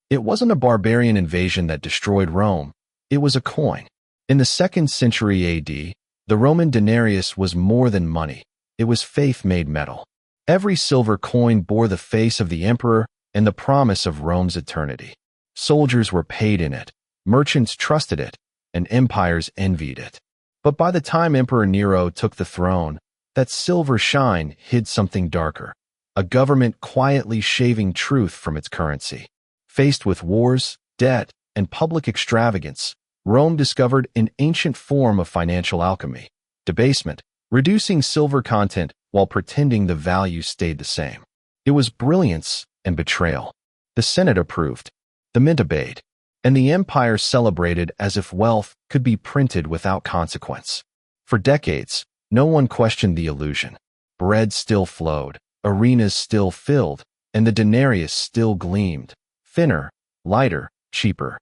It wasn't a barbarian invasion that destroyed Rome, it was a coin. In the 2nd century AD, the Roman denarius was more than money, it was faith made metal. Every silver coin bore the face of the emperor and the promise of Rome's eternity. Soldiers were paid in it, merchants trusted it, and empires envied it. But by the time Emperor Nero took the throne, that silver shine hid something darker, a government quietly shaving truth from its currency. Faced with wars, debt, and public extravagance, Rome discovered an ancient form of financial alchemy, debasement, reducing silver content while pretending the value stayed the same. It was brilliance and betrayal. The Senate approved, the mint obeyed, and the empire celebrated as if wealth could be printed without consequence. For decades, no one questioned the illusion. Bread still flowed, arenas still filled, and the denarius still gleamed, thinner, lighter, cheaper.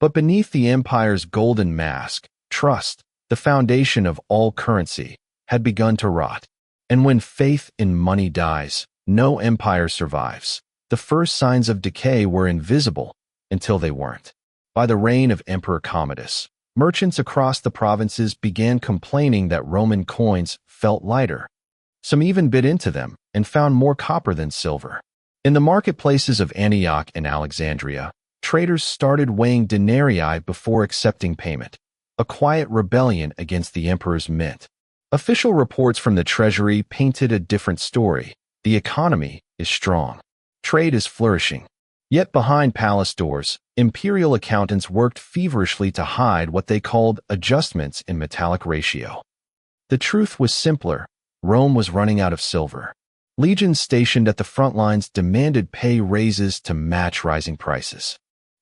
But beneath the empire's golden mask, trust, the foundation of all currency, had begun to rot. And when faith in money dies, no empire survives. The first signs of decay were invisible until they weren't. By the reign of Emperor Commodus, merchants across the provinces began complaining that Roman coins felt lighter. Some even bit into them and found more copper than silver. In the marketplaces of Antioch and Alexandria, traders started weighing denarii before accepting payment, a quiet rebellion against the emperor's mint. Official reports from the treasury painted a different story. The economy is strong. Trade is flourishing. Yet behind palace doors, imperial accountants worked feverishly to hide what they called adjustments in metallic ratio. The truth was simpler. Rome was running out of silver. Legions stationed at the front lines demanded pay raises to match rising prices.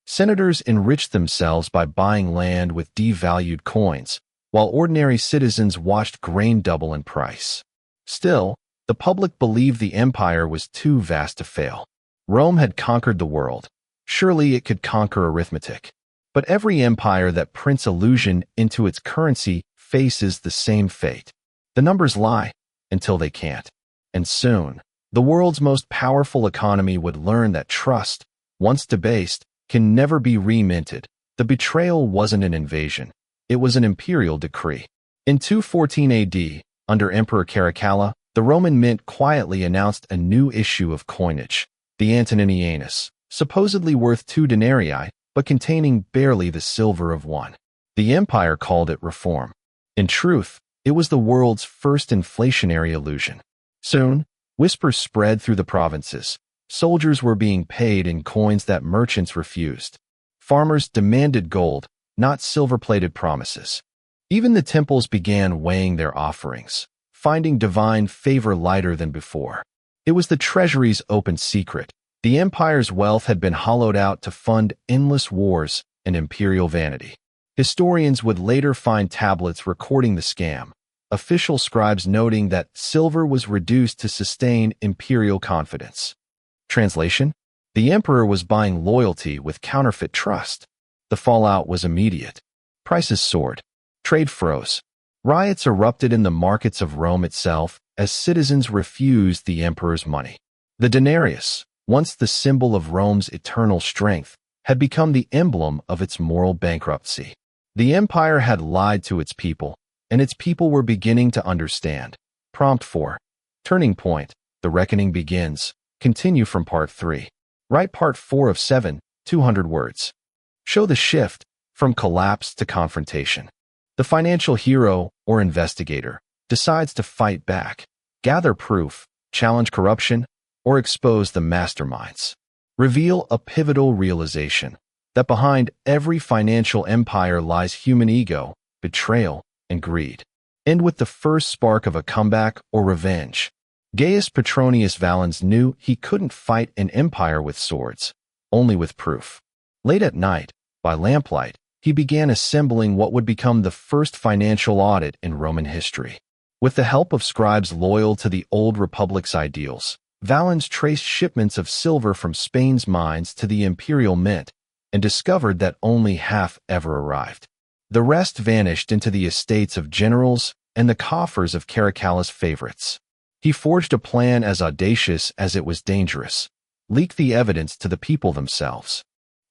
Senators enriched themselves by buying land with devalued coins, while ordinary citizens watched grain double in price. Still, the public believed the empire was too vast to fail. Rome had conquered the world. Surely it could conquer arithmetic. But every empire that prints illusion into its currency faces the same fate. The numbers lie until they can't. And soon, the world's most powerful economy would learn that trust, once debased, can never be reminted. The betrayal wasn't an invasion. It was an imperial decree. In 214 AD, under Emperor Caracalla, the Roman mint quietly announced a new issue of coinage, the Antoninianus, supposedly worth 2 denarii, but containing barely the silver of 1. The empire called it reform. In truth, it was the world's first inflationary illusion. Soon, whispers spread through the provinces. Soldiers were being paid in coins that merchants refused. Farmers demanded gold, not silver-plated promises. Even the temples began weighing their offerings, finding divine favor lighter than before. It was the treasury's open secret. The empire's wealth had been hollowed out to fund endless wars and imperial vanity. Historians would later find tablets recording the scam, official scribes noting that silver was reduced to sustain imperial confidence. Translation: the emperor was buying loyalty with counterfeit trust. The fallout was immediate. Prices soared. Trade froze. Riots erupted in the markets of Rome itself as citizens refused the emperor's money. The denarius, once the symbol of Rome's eternal strength, had become the emblem of its moral bankruptcy. The empire had lied to its people, and its people were beginning to understand. Prompt 4. Turning point. The reckoning begins. Continue from part 3. Write part 4 of 7, 200 words. Show the shift from collapse to confrontation. The financial hero or investigator decides to fight back, gather proof, challenge corruption, or expose the masterminds. Reveal a pivotal realization that behind every financial empire lies human ego, betrayal, and greed. End with the first spark of a comeback or revenge. Gaius Petronius Valens knew he couldn't fight an empire with swords, only with proof. Late at night, by lamplight, he began assembling what would become the first financial audit in Roman history. With the help of scribes loyal to the old republic's ideals, Valens traced shipments of silver from Spain's mines to the imperial mint and discovered that only half ever arrived. The rest vanished into the estates of generals and the coffers of Caracalla's favorites. He forged a plan as audacious as it was dangerous: leak the evidence to the people themselves.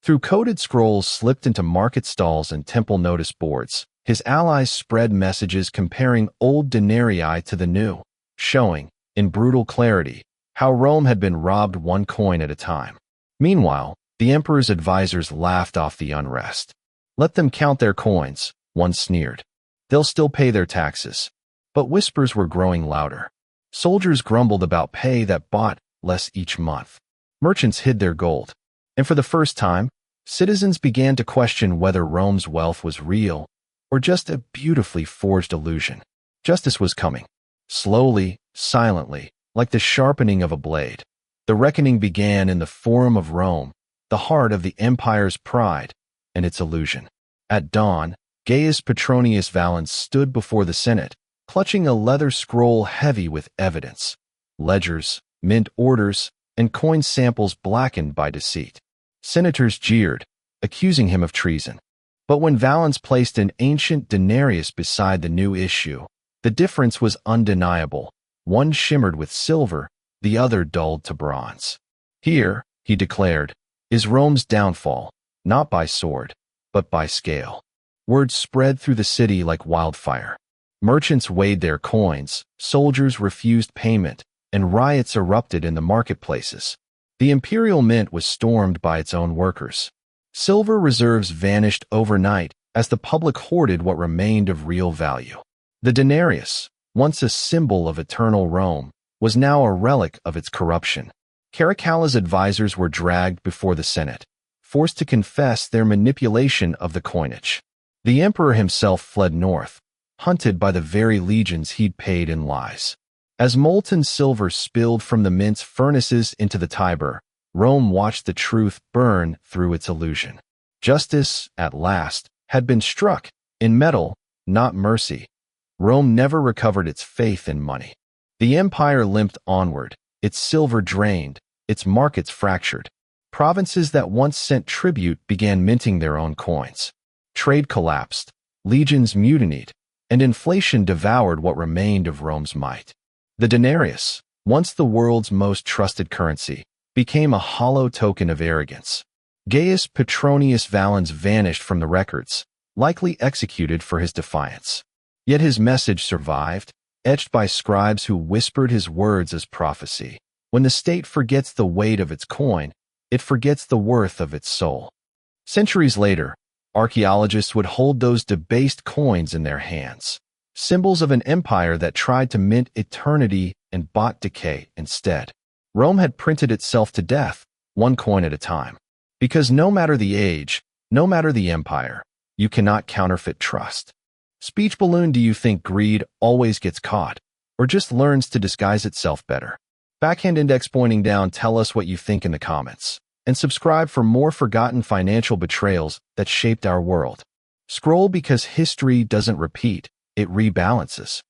Through coded scrolls slipped into market stalls and temple notice boards, his allies spread messages comparing old denarii to the new, showing, in brutal clarity, how Rome had been robbed one coin at a time. Meanwhile, the emperor's advisors laughed off the unrest. Let them count their coins, one sneered. They'll still pay their taxes. But whispers were growing louder. Soldiers grumbled about pay that bought less each month. Merchants hid their gold. And for the first time, citizens began to question whether Rome's wealth was real or just a beautifully forged illusion. Justice was coming. Slowly, silently, like the sharpening of a blade. The reckoning began in the Forum of Rome, the heart of the empire's pride and its illusion. At dawn, Gaius Petronius Valens stood before the Senate, clutching a leather scroll heavy with evidence, ledgers, mint orders, and coin samples blackened by deceit. Senators jeered, accusing him of treason. But when Valens placed an ancient denarius beside the new issue, the difference was undeniable. One shimmered with silver, the other dulled to bronze. Here, he declared, is Rome's downfall, not by sword, but by scale. Word spread through the city like wildfire. Merchants weighed their coins, soldiers refused payment, and riots erupted in the marketplaces. The imperial mint was stormed by its own workers. Silver reserves vanished overnight as the public hoarded what remained of real value. The denarius, once a symbol of eternal Rome, was now a relic of its corruption. Caracalla's advisors were dragged before the Senate, forced to confess their manipulation of the coinage. The emperor himself fled north, hunted by the very legions he'd paid in lies. As molten silver spilled from the mint's furnaces into the Tiber, Rome watched the truth burn through its illusion. Justice, at last, had been struck, in metal, not mercy. Rome never recovered its faith in money. The empire limped onward, its silver drained, its markets fractured. Provinces that once sent tribute began minting their own coins. Trade collapsed, legions mutinied, and inflation devoured what remained of Rome's might. The denarius, once the world's most trusted currency, became a hollow token of arrogance. Gaius Petronius Valens vanished from the records, likely executed for his defiance. Yet his message survived, etched by scribes who whispered his words as prophecy. When the state forgets the weight of its coin, it forgets the worth of its soul. Centuries later, archaeologists would hold those debased coins in their hands, symbols of an empire that tried to mint eternity and bought decay instead. Rome had printed itself to death, one coin at a time. Because no matter the age, no matter the empire, you cannot counterfeit trust. Speech balloon, do you think greed always gets caught, or just learns to disguise itself better? Backhand index pointing down, tell us what you think in the comments. And subscribe for more forgotten financial betrayals that shaped our world. Scroll because history doesn't repeat, it rebalances.